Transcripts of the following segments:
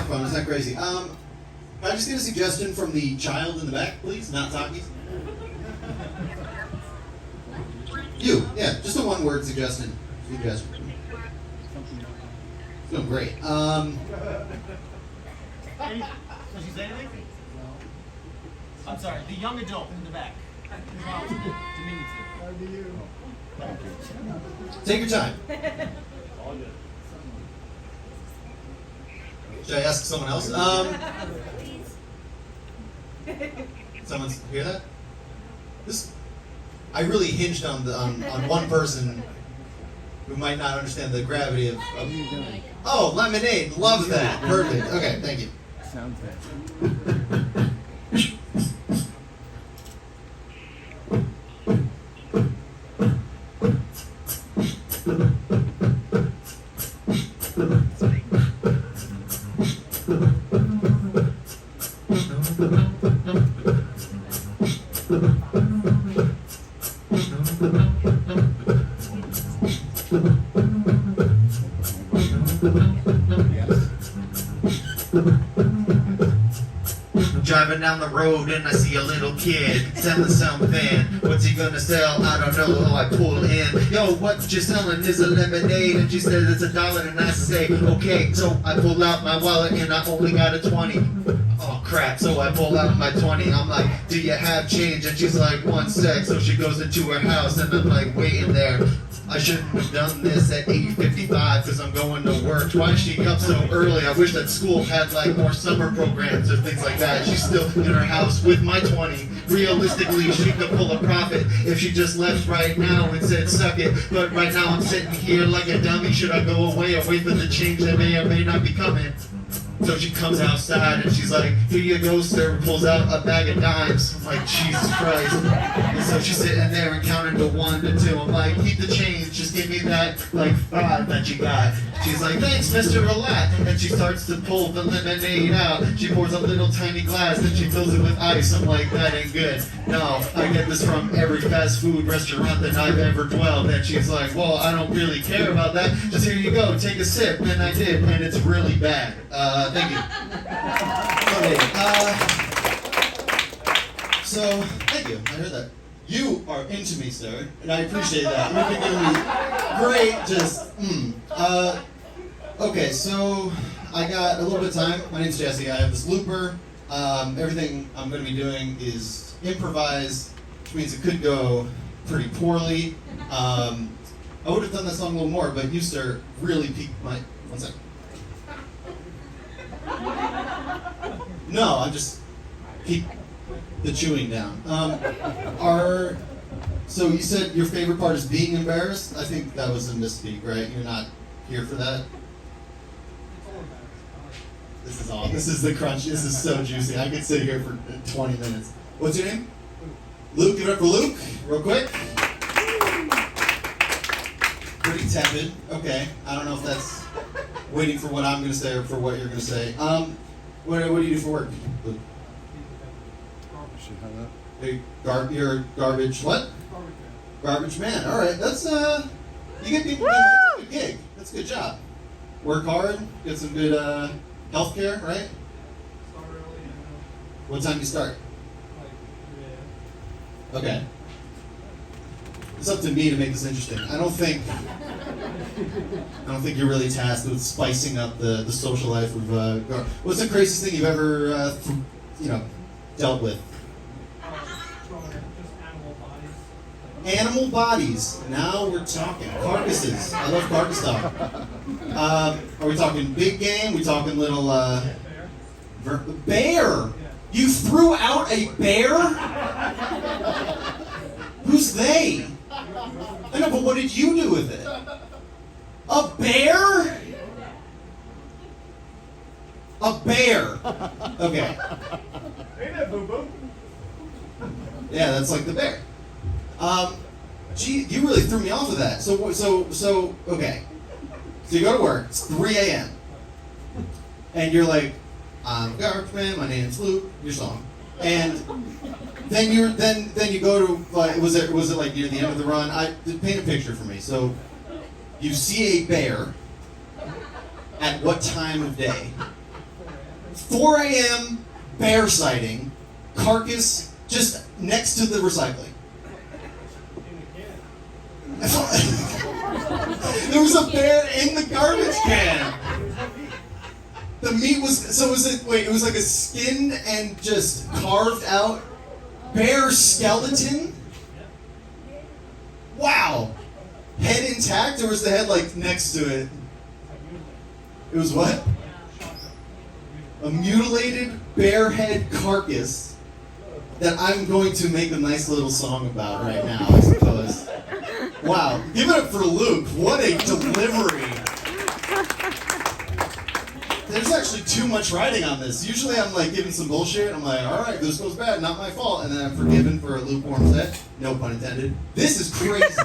microphone. It's not crazy. Can I just get a suggestion from the child in the back, please? Not Takis. You, yeah, just a one-word suggestion. Doing great. Does she say anything? I'm sorry, the young adult in the back. Diminutive. Take your time. Should I ask someone else? Someone's hear that? I really hinged on one person who might not understand the gravity of. Oh, lemonade! Love that. Perfect. Okay, thank you. Sounds good. Driving down the road and I see a little kid selling something. What's he gonna sell? I don't know. Oh, I pull in. Yo, what you're selling is a lemonade. And she says it's $1. And I say, okay. So I pull out my wallet and I only got a 20. Oh crap. So I pull out my 20. I'm like, do you have change? And she's like, 1 sec. So she goes into her house and I'm like waiting there. I shouldn't have done this at 8:55 because I'm going to work. Why is she up so early? I wish that school had like more summer programs or things like that. She's still in her house with my 20. Realistically, she could pull a profit if she just left right now and said, suck it. But right now I'm sitting here like a dummy. Should I go away or wait for the change that may or may not be coming? So she comes outside and she's like, here you go, sir, pulls out a bag of dimes. I'm like, Jesus Christ. And so she's sitting there and counting to 1 to 2. I'm like, keep the change, just give me that, like, 5 that you got. She's like, thanks, Mr. Roulette. And she starts to pull the lemonade out. She pours a little tiny glass, then she fills it with ice. I'm like, that ain't good. No, I get this from every fast food restaurant that I've ever dwelled. And she's like, well, I don't really care about that. Just here you go, take a sip. And I did, and it's really bad. Thank you. Okay, so, thank you. I heard that. You are into me, sir, and I appreciate that. You've been giving me great, okay, so I got a little bit of time. My name's Jesse. I have this looper. Everything I'm going to be doing is improvised, which means it could go pretty poorly. I would have done that song a little more, but you, sir, really piqued my... One second. No, I'm just keep the chewing down. So you said your favorite part is being embarrassed? I think that was a misspeak, right? You're not here for that? This is all. This is the crunch. This is so juicy. I could sit here for 20 minutes. What's your name? Luke. Give it up for Luke, real quick. Pretty tepid. Okay. I don't know if that's waiting for what I'm going to say or for what you're going to say. What do you do for work, Luke? Hey, you're a garbage what? Garbage man. All right. That's you get people. That's a good gig. That's a good job. Work hard. Get some good health care, right? What time do you start? Okay. It's up to me to make this interesting. I don't think you're really tasked with spicing up the social life of. What's the craziest thing you've ever, dealt with? Animal bodies. Now we're talking carcasses. I love carcass talk. Are we talking big game? We talking little bear? You threw out a bear? Who's they? I know, but what did you do with it? A bear? A bear. Okay. Ain't that boo-boo? Yeah, that's like the bear. Gee, you really threw me off of that. So, okay. So you go to work, it's 3 a.m. And you're like, I'm a garbage man, my name's Luke, your song. And then you go to, like, was it like near the end of the run? Paint a picture for me. So you see a bear at what time of day? 4 a.m. bear sighting, carcass just next to the recycling. There was a bear in the garbage can. The meat was, it was like a skinned and just carved out bear skeleton? Wow. Head intact, or was the head like next to it? It was what? A mutilated bear head carcass that I'm going to make a nice little song about right now, I suppose. Wow. Give it up for Luke. What a delivery. There's actually too much writing on this. Usually I'm like giving some bullshit. I'm like, all right, this goes bad, not my fault. And then I'm forgiven for a lukewarm set. No pun intended. This is crazy.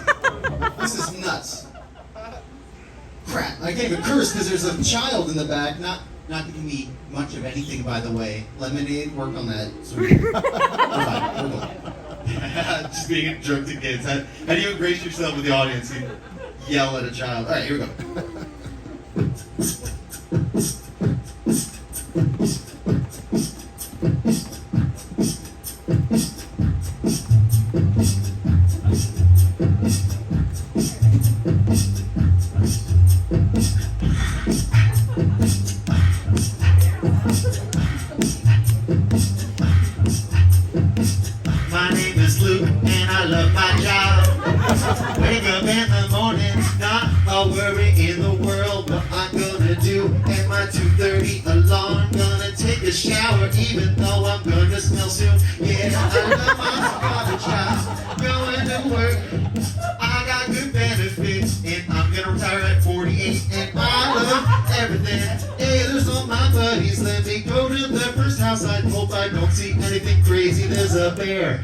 This is nuts. Crap. I gave a curse because there's a child in the back. Not giving me much of anything, by the way. Lemonade, work on that. Sweet. We're just being a jerk to kids. How do you ingrace yourself with the audience? You yell at a child. All right, here we go. My name is Luke and I love my job. Wake up in the morning, not a worry in the world. What I'm gonna do at my 2:30 alarm. Gonna take a shower even though I'm gonna smell soon. Yeah, I love my garbage job. Going to work, I got good benefits. And I'm gonna retire at 48 and I love everything. Hey, there's all my buddies. Let me go to the first house. I hope I don't see anything crazy. There's a bear.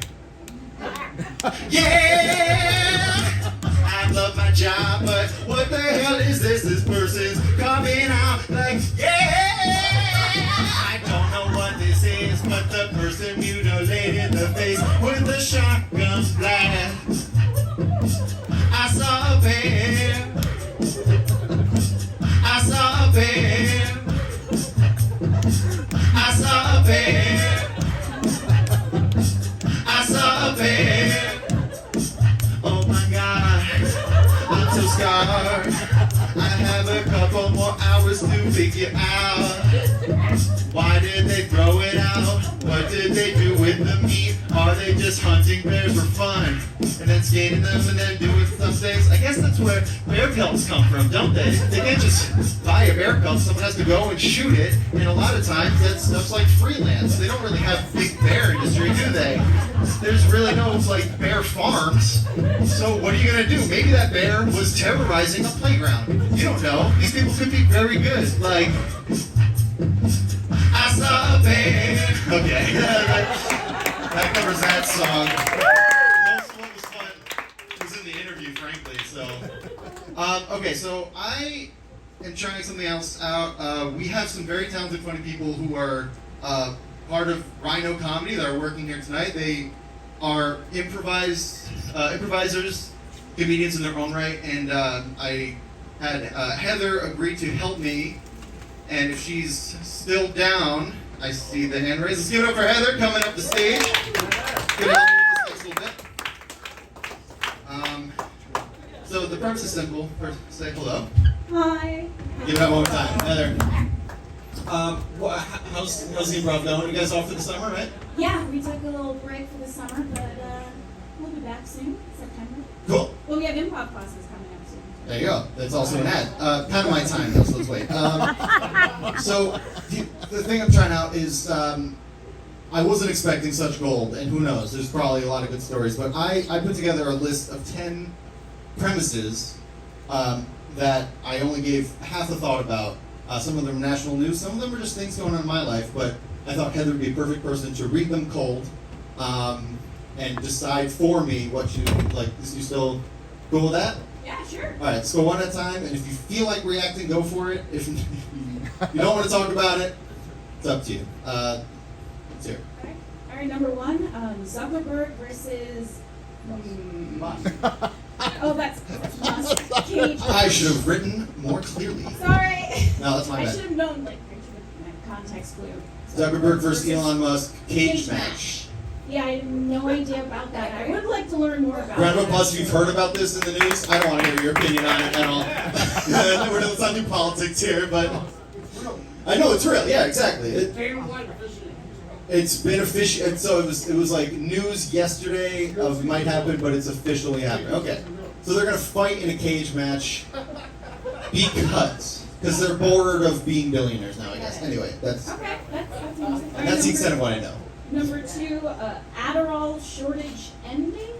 Yeah! I love my job, but what the hell is this? This person's coming out like, yeah! I don't know what this is, but the person mutilated the face with a shotgun blast. I saw a bear. I saw a bear. I saw a bear. I saw a bear. Oh my God, I'm so scarred. I have a couple more hours to figure out. Why did they throw it out? What did they do with the meat? Are they just hunting bears for fun? And then skinning them and then doing some things? I guess that's where bear pelts come from, don't they? They can't just buy a bear pelt. Someone has to go and shoot it. And a lot of times that stuff's like freelance. They don't really have big bear industry, do they? There's really no like bear farms. So what are you gonna do? Maybe that bear was terrorizing a playground. You don't know. These people could be very good. Like, I saw a bear. Okay. That covers that song. Most of what was fun was in the interview, frankly. So, okay. So I am trying something else out. We have some very talented, funny people who are part of Rhino Comedy that are working here tonight. They are improvisers, comedians in their own right, and I had Heather agree to help me. And if she's still down, I see the hand raised. Let's give it up for Heather coming up the stage. Give it up the stage a little bit. So the premise is simple. First, say hello. Hi. Give it up one more time, Heather. How's the improv going? You guys off for the summer, right? Yeah, we took a little break for the summer, but we'll be back soon, September. Cool. Well, we have improv classes coming up soon. There you go. That's also an ad. Kind of my time, though, so let's wait. So the thing I'm trying out is I wasn't expecting such gold, and who knows? There's probably a lot of good stories, but I put together a list of 10 premises that I only gave half a thought about. Some of them are national news, some of them are just things going on in my life, but I thought Heather would be a perfect person to read them cold and decide for me what you like. Is you still cool with that? Yeah, sure. All right, let's go one at a time, and if you feel like reacting, go for it. If you don't want to talk about it, it's up to you. Let's hear it. All right, number one, Zuckerberg versus... Oh, that's Musk. Cage. I should have written more clearly. Sorry. No, that's my I bad. should have known, like, context clue. Zuckerberg versus Elon Musk cage match. Yeah, I have no idea about that. I would like to learn more about Round it. of applause if you've heard about this in the news. I don't want to hear your opinion on it at all. Let's not do politics here, but I know it's real. Yeah, exactly. It's been official, and so it was like news yesterday of it might happen, but it's officially happening. Okay, so they're gonna fight in a cage match because they're bored of being billionaires now, I guess. Anyway, that's Okay, that's interesting. that's the extent of what I know. Number 2, Adderall shortage ending?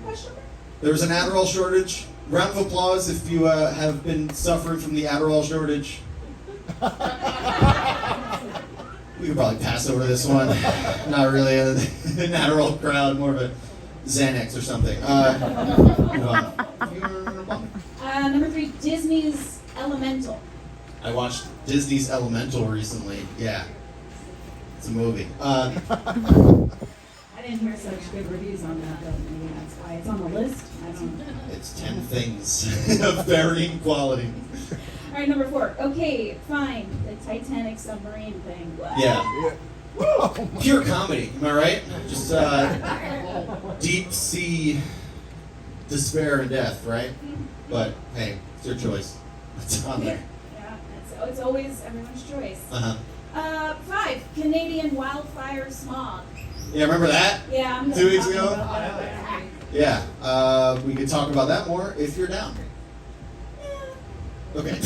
Question mark? There was an Adderall shortage. Round of applause if you have been suffering from the Adderall shortage. We could probably pass over this one. Not really an Adderall crowd, more of a Xanax or something. Number 3, Disney's Elemental. I watched Disney's Elemental recently. Yeah, it's a movie. I didn't hear such good reviews on that, but maybe that's why it's on the list. I don't know. It's 10 things of varying quality. All right, number 4. Okay, fine. The Titanic submarine thing. What? Yeah. Pure comedy, am I right? Just deep sea despair and death, right? But hey, it's your choice. It's on there. Yeah, it's always everyone's choice. Uh-huh. 5, Canadian wildfire smog. Yeah, remember that? Yeah, I'm 2 weeks talk ago? about that. Yeah. We could talk about that more if you're down. Okay.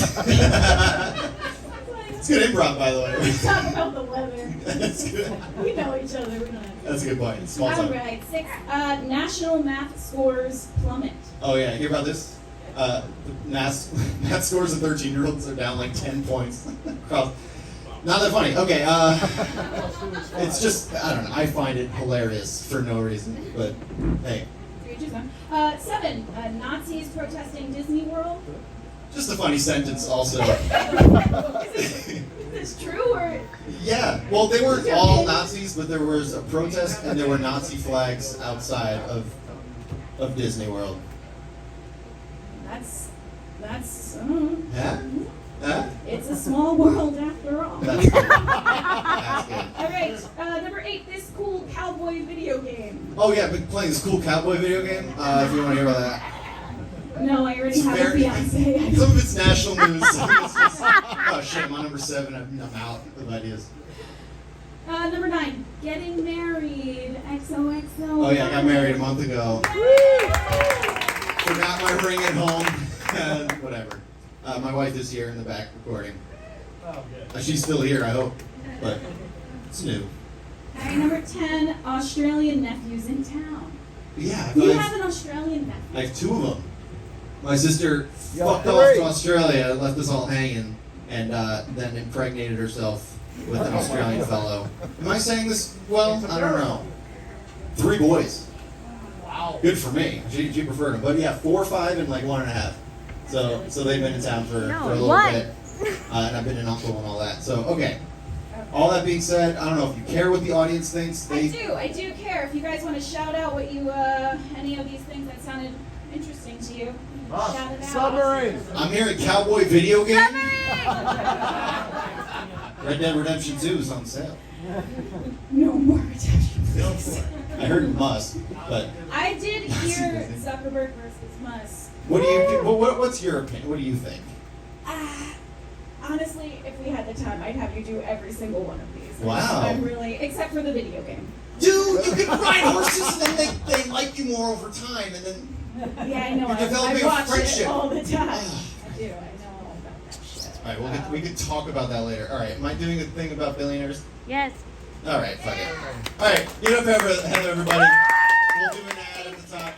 It's good improv, by the way. We talk about the weather. That's good. We know each other. We don't have to. That's a good point. Small All talk. right, 6. National math scores plummet. Oh yeah, hear about this? The math scores of 13-year-olds are down like 10 points. Not that funny. Okay, it's just, I don't know, I find it hilarious for no reason, but hey. 7. Nazis protesting Disney World. Just a funny sentence also. Is this true or? Yeah, well they weren't all Nazis, but there was a protest and there were Nazi flags outside of Disney World. That's. Yeah? Huh? It's a small world after all. That's good. That's good. All right, number 8. This cool cowboy video game. Oh yeah, I've been playing this cool cowboy video game. If you want to hear about that. No, I already It's have very- a fiance. Some of it's national news. Some of it's just, oh shit, I'm on number 7. I'm out of ideas. Number 9. Getting married. XOXO. Oh yeah, I got married a month ago. Forgot my ring at home. Whatever. My wife is here in the back recording. She's still here, I hope. But it's new. All right, number 10. Australian nephews in town. Yeah, You have an Australian nephew. I have 2 of them. My sister fucked off to Australia, left us all hanging, and then impregnated herself with an Australian fellow. Am I saying this well? I don't know. 3 boys. Wow. Good for me. She preferred them. But yeah, 4, 5, and like 1.5. So they've been in town for a little bit. And I've been an uncle and all that. So, okay. All that being said, I don't know if you care what the audience thinks. I do care. If you guys want to shout out what you, any of these things that sounded interesting to you, shout it out. Submarine. I'm hearing cowboy video game. Red Dead Redemption 2 is on sale. No more redemption. I heard it must, but I did hear Zuckerberg versus Musk. what do you? What's your opinion? What do you think? Honestly, if we had the time, I'd have you do every single one of these. Wow. I'm really, except for the video game. Dude, you can ride horses and then they like you more over time, and then Yeah, I know. You're developing I a watch friendship. it all the time. I do. I know all about that shit. all right, we can talk about that later. All right, am I doing a thing about billionaires? Yes. All right, fuck it. All right, get up, hello everybody. We'll do an ad at the top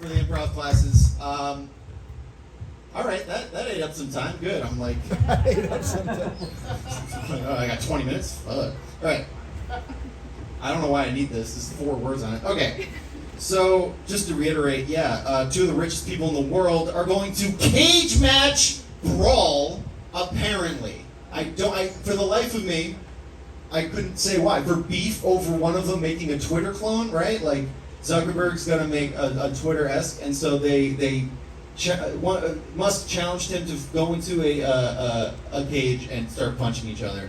for the improv classes. All right, that ate up some time. Good. I'm like, oh, I got 20 minutes. Fuck. All right. I don't know why I need this. There's 4 words on it. Okay. So just to reiterate, yeah, 2 of the richest people in the world are going to cage match brawl. Apparently, for the life of me, I couldn't say why. For beef over one of them making a Twitter clone, right? Like Zuckerberg's gonna make a Twitter-esque, and so Musk challenged him to go into a cage and start punching each other.